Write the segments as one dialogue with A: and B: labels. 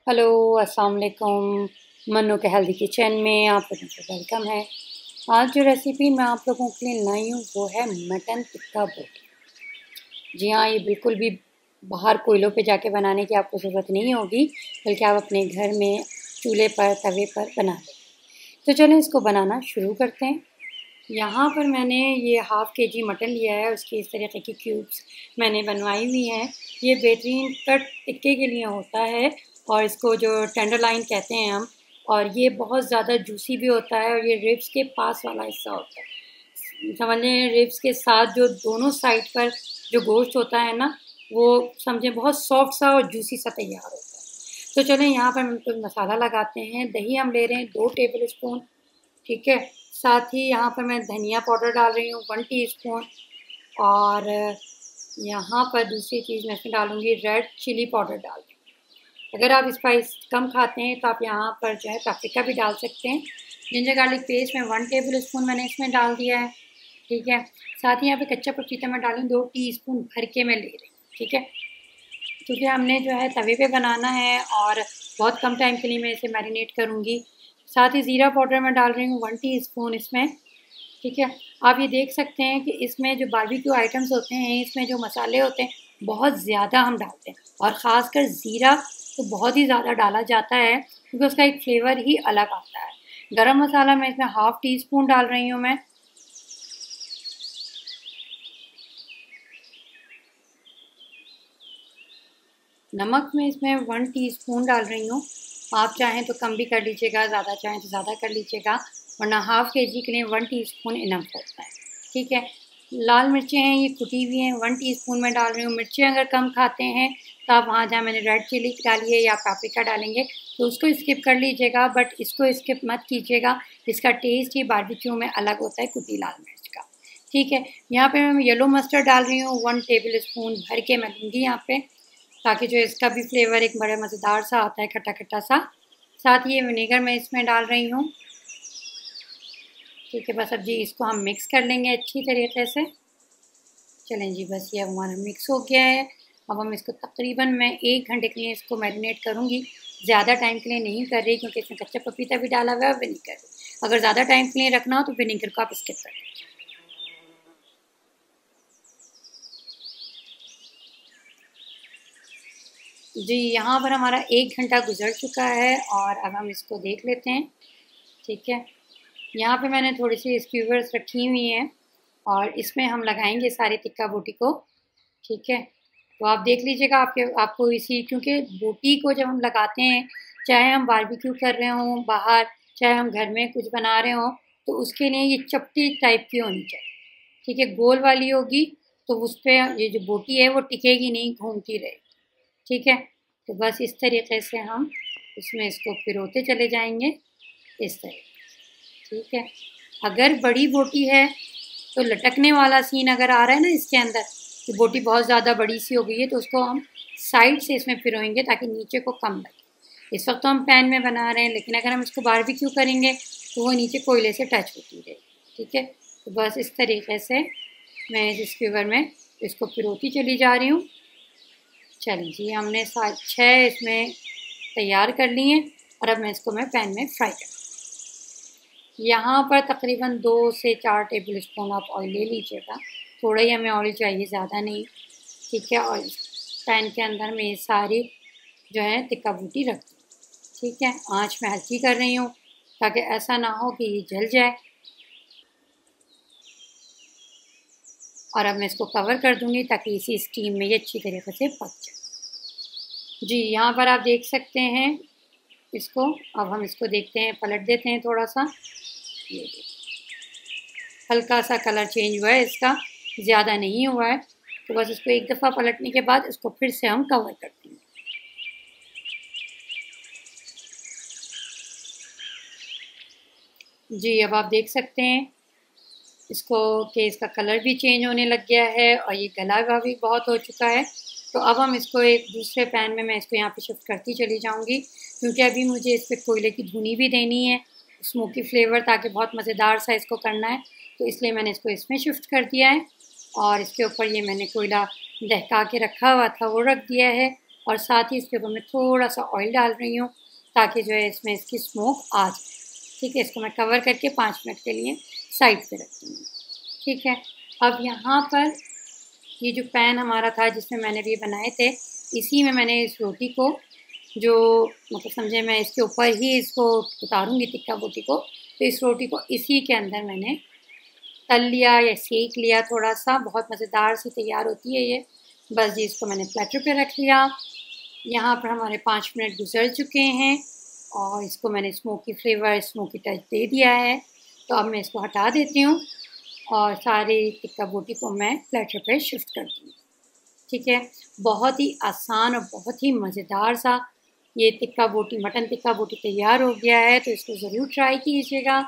A: Hello अस्सलाम वालेकुम। मन्नू के हेल्दी किचन में आप लोगों को वेलकम है। आज जो रेसिपी मैं आप लोगों के लिए लाई हूँ वो है मटन टिक्का बोटी। जी हाँ, ये बिल्कुल भी बाहर कोयलों पे जाके बनाने की आपको ज़रूरत नहीं होगी, बल्कि आप अपने घर में चूल्हे पर तवे पर बना लें। तो चलें इसको बनाना शुरू करते हैं। यहाँ पर मैंने ये हाफ़ केजी मटन लिया है, उसकी इस तरीके की क्यूब्स मैंने बनवाई हुई हैं। ये बेहतरीन कट टिक्के के लिए होता है और इसको जो टेंडरलाइन कहते हैं हम, और ये बहुत ज़्यादा जूसी भी होता है और ये रिब्स के पास वाला हिस्सा होता है। समझ लें रिब्स के साथ जो दोनों साइड पर जो गोश्त होता है ना, वो समझें बहुत सॉफ्ट सा और जूसी सा तैयार होता है। तो चलें यहाँ पर हम कुछ मसाला लगाते हैं। दही हम ले रहे हैं 2 टेबल स्पून, ठीक है। साथ ही यहाँ पर मैं धनिया पाउडर डाल रही हूँ 1 टीस्पून, और यहाँ पर दूसरी चीज़ मैं इसमें डालूँगी रेड चिली पाउडर डाल रही हूँ। अगर आप स्पाइस कम खाते हैं तो आप यहाँ पर जो है पाप्रिका भी डाल सकते हैं। जिंजर गार्लिक पेस्ट में 1 टेबल स्पून मैंने इसमें डाल दिया है, ठीक है। साथ ही यहाँ पे कच्चा पपीता मैं डालूँ 2 टीस्पून भर के मैं ले रही हूँ, ठीक है। क्योंकि हमने जो है तवे पे बनाना है और बहुत कम टाइम के लिए मैं इसे मैरिनेट करूँगी। साथ ही ज़ीरा पाउडर मैं डाल रही हूँ 1 टीस्पून इसमें, ठीक है। आप ये देख सकते हैं कि इसमें जो बारबेक्यू आइटम्स होते हैं, इसमें जो मसाले होते हैं बहुत ज़्यादा हम डालते हैं, और ख़ासकर ज़ीरा तो बहुत ही ज़्यादा डाला जाता है क्योंकि उसका एक फ्लेवर ही अलग आता है। गरम मसाला मैं इसमें हाफ़ टीस्पून डाल रही हूँ मैं। नमक में इसमें 1 टीस्पून डाल रही हूँ। आप चाहें तो कम भी कर लीजिएगा, ज़्यादा चाहें तो ज़्यादा कर लीजिएगा, वरना हाफ़ केजी के लिए 1 टीस्पून इनफ होता है, ठीक है। लाल मिर्चें हैं, ये कुटी हुई हैं, 1 टीस्पून मैं डाल रही हूँ। मिर्चें अगर कम खाते हैं तो आप वहाँ जहाँ मैंने रेड चिली डाली है या पाप्रिका डालेंगे तो उसको स्किप कर लीजिएगा, बट इसको स्किप मत कीजिएगा। इसका टेस्ट ही बारबेक्यू में अलग होता है कुटी लाल मिर्च का, ठीक है। यहाँ पे मैं येलो मस्टर्ड डाल रही हूँ 1 टेबल स्पून भर के मैं लूँगी यहाँ पे, ताकि जो इसका भी फ्लेवर एक बड़ा मज़ेदार सा आता है, खट्टा खट्टा सा। साथ ही ये विनेगर मैं इसमें डाल रही हूँ, ठीक है। बस अब जी इसको हम मिक्स कर लेंगे अच्छी तरीके से। चलें जी, बस ये हमारा मिक्स हो गया है। अब हम इसको तकरीबन मैं 1 घंटे के लिए इसको मैरिनेट करूँगी। ज़्यादा टाइम के लिए नहीं कर रही क्योंकि इसमें कच्चा पपीता भी डाला हुआ है और विनेगर। अगर ज़्यादा टाइम के लिए रखना हो तो विनेगर को आप स्किप कर दीजिए। जी, यहाँ पर हमारा 1 घंटा गुजर चुका है और अब हम इसको देख लेते हैं, ठीक है। यहाँ पे मैंने थोड़ी सी स्क्यूवर्स रखी हुई हैं और इसमें हम लगाएंगे सारी टिक्का बोटी को, ठीक है। तो आप देख लीजिएगा आपको इसी, क्योंकि बोटी को जब हम लगाते हैं, चाहे हम बारबेक्यू कर रहे हों बाहर, चाहे हम घर में कुछ बना रहे हों, तो उसके लिए ये चपटी टाइप की होनी चाहिए, ठीक है। गोल वाली होगी तो उस पर ये जो बोटी है वो टिकेगी नहीं, घूमती रहेगी, ठीक है। तो बस इस तरीके से हम इसमें इसको पिरोते चले जाएंगे इस तरीके, ठीक है। अगर बड़ी बोटी है तो लटकने वाला सीन अगर आ रहा है ना इसके अंदर कि बोटी बहुत ज़्यादा बड़ी सी हो गई है, तो उसको हम साइड से इसमें पिरोएंगे ताकि नीचे को कम लगे। इस वक्त तो हम पैन में बना रहे हैं, लेकिन अगर हम इसको बारबेक्यू करेंगे तो वो नीचे कोयले से टच होती रहेगी, ठीक है। तो बस इस तरीके से मैं इस स्क्यूवर में इसको पिरोती चली जा रही हूँ। चलिए जी, हमने 6 इसमें तैयार कर लिए हैं और अब मैं पैन में फ्राई कर, यहाँ पर तकरीबन 2 से 4 टेबल स्पून आप ऑयल ले लीजिएगा। थोड़ा ही हमें ऑयल चाहिए, ज़्यादा नहीं, ठीक है। और पैन के अंदर में ये सारी जो है टिक्का बूटी रख दी, ठीक है। आँच मैं हल्की कर रही हूँ ताकि ऐसा ना हो कि ये जल जाए। और अब मैं इसको कवर कर दूँगी ताकि इसी स्टीम में ये अच्छी तरीके से पक जाए। जी, यहाँ पर आप देख सकते हैं इसको। अब हम इसको देखते हैं, पलट देते हैं थोड़ा सा। ये देखिए हल्का सा कलर चेंज हुआ है इसका, ज़्यादा नहीं हुआ है। तो बस इसको एक दफ़ा पलटने के बाद इसको फिर से हम कवर कर देंगे। जी, अब आप देख सकते हैं इसको कि इसका कलर भी चेंज होने लग गया है और ये गला हुआ भी बहुत हो चुका है। तो अब हम इसको एक दूसरे पैन में मैं इसको यहाँ पे शिफ्ट करती चली जाऊँगी, क्योंकि अभी मुझे इस पर कोयले की धुनी भी देनी है, स्मोकी फ्लेवर, ताकि बहुत मज़ेदार सा इसको करना है। तो इसलिए मैंने इसको इसमें शिफ्ट कर दिया है और इसके ऊपर ये मैंने कोयला दहका के रखा हुआ था वो रख दिया है। और साथ ही इसके ऊपर मैं थोड़ा सा ऑयल डाल रही हूँ ताकि जो है इसमें इसकी स्मोक आ जाए। ठीक है, इसको मैं कवर करके 5 मिनट के लिए साइड पे रखती हूँ। ठीक है, अब यहाँ पर ये जो पैन हमारा था जिसमें मैंने भी बनाए थे, इसी में मैंने इस रोटी को जो मतलब समझे मैं इसके ऊपर ही इसको उतारूँगी टिक्का बोटी को, तो इस रोटी को इसी के अंदर मैंने तल लिया या सेक लिया थोड़ा सा। बहुत मज़ेदार सी तैयार होती है ये। बस जी इसको मैंने प्लेटर पे रख लिया। यहाँ पर हमारे 5 मिनट गुजर चुके हैं और इसको मैंने स्मोकी फ्लेवर, स्मोकी टच दे दिया है। तो अब मैं इसको हटा देती हूँ और सारी टिक्का बोटी को मैं प्लेटर पे शिफ्ट कर दूँगी। ठीक है, बहुत ही आसान और बहुत ही मज़ेदार सा ये टिक्का बोटी, मटन टिक्का बोटी तैयार हो गया है। तो इसको ज़रूर ट्राई कीजिएगा।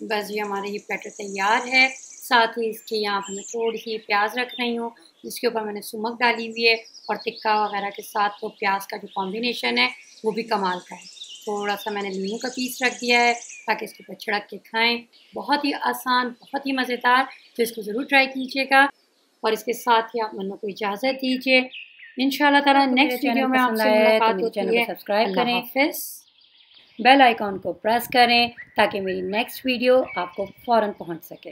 A: बस ये हमारा ये प्लेटर तैयार है। साथ ही इसके यहाँ पर मैं थोड़ी सी प्याज रख रही हूँ जिसके ऊपर मैंने सुमक डाली हुई है और टिक्का वगैरह के साथ तो प्याज का जो कॉम्बिनेशन है वो भी कमाल का है। थोड़ा सा मैंने नींबू का पीस रख दिया है ताकि इसके ऊपर छिड़क के खाएं। बहुत ही आसान, बहुत ही मज़ेदार। तो इसको ज़रूर ट्राई कीजिएगा और इसके साथ ही आप मन्नू को इजाज़त दीजिए। इंशाल्लाह ताला नेक्स्ट वीडियो में आपसे मुलाकात होती है।
B: सब्सक्राइब करें,
A: हाफ़िज़।
B: बेल आइकॉन को प्रेस करें ताकि मेरी नेक्स्ट वीडियो आपको फ़ौरन पहुंच सके।